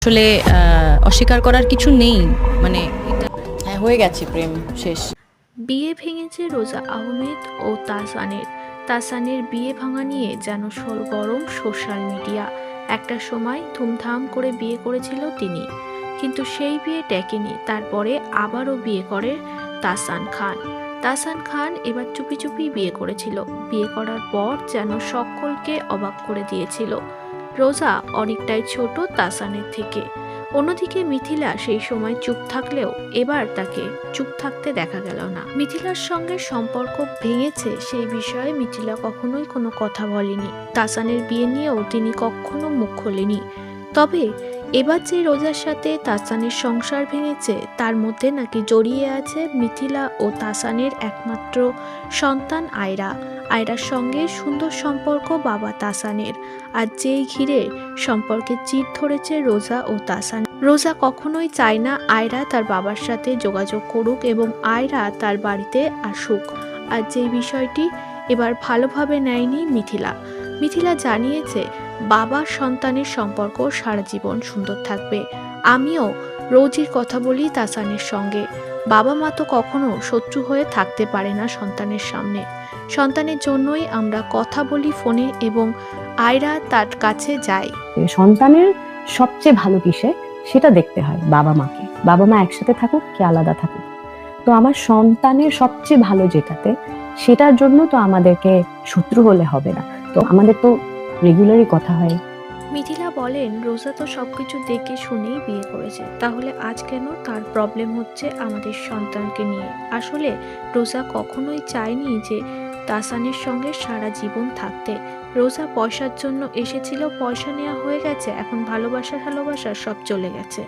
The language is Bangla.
আসলে অস্বীকার করার কিছু নেই। মানে এটা হ্যাঁ, হয়ে গেছে, প্রেম শেষ। বিয়ে ভেঙেছে রোজা আহমেদ ও তাহসানের। তাহসানের বিয়ে ভাঙা নিয়ে যেন গরম সোশ্যাল মিডিয়া। একটা সময় ধুমধাম করে বিয়ে করেছিল তিনি, কিন্তু সেই বিয়ে টেকেনি। তারপরে আবারও বিয়ে করে তাহসান খান। তাহসান খান এবার চুপি চুপি বিয়ে করেছিল। বিয়ে করার পর যেন সকলকে অবাক করে দিয়েছিল। রোজা অনেকটাই ছোট তাহসানের থেকে। অন্যদিকে মিথিলা সেই সময় চুপ থাকলেও এবার তাকে চুপ থাকতে দেখা গেল না। মিথিলার সঙ্গে সম্পর্ক ভেঙেছে সেই বিষয়ে মিথিলা কখনোই কোনো কথা বলেনি। তাহসানের বিয়ে নিয়েও তিনি কখনো মুখ খোলেনি। তবে এবার যে রোজার সাথে তাহসানের সংসার ভেঙেছে তার মধ্যে নাকি জড়িয়ে আছে মিথিলা ও তাহসানের একমাত্র সন্তান আয়রা। আয়রার সঙ্গে সুন্দর সম্পর্ক বাবা তাহসানের, আর যেই ঘিরে সম্পর্কে চির ধরেছে রোজা ও তাহসান। রোজা কখনোই চায় না আয়রা তার বাবার সাথে যোগাযোগ করুক এবং আয়রা তার বাড়িতে আসুক। আর যেই বিষয়টি এবার ভালোভাবে নেয়নি মিথিলা। মিথিলা জানিয়েছে বাবার সন্তানের সম্পর্ক সারা জীবন সুন্দর থাকবে। আমিও রোজির কথা বলি তাহসানের সঙ্গে। বাবা মা তো কখনো শত্রু হয়ে থাকতে পারে না সন্তানের সামনে। সন্তানের জন্যই আমরা কথা বলি ফোনে এবং আয়রা তার কাছে যায়। সন্তানের সবচেয়ে ভালো কিসে সেটা দেখতে হয় বাবা মাকে। বাবা মা একসাথে থাকুক কি আলাদা থাকুক, তো আমার সন্তানের সবচেয়ে ভালো যেটাতে, সেটার জন্য তো আমাদেরকে শত্রু হলে হবে না। তো আমাদের তো রেগুলারই কথা হয়। মিথিলা বলেন রোজা তো সবকিছু দেখে শুনেই বিয়ে করেছে, তাহলে আজ কেন তার প্রবলেম হচ্ছে আমাদের সন্তানকে নিয়ে। আসলে রোজা কখনোই চায়নি যে তাহসানের সঙ্গে সারা জীবন থাকতে। রোজা পয়সার জন্য এসেছিল, পয়সা নেওয়া হয়ে গেছে, এখন ভালোবাসা সব চলে গেছে।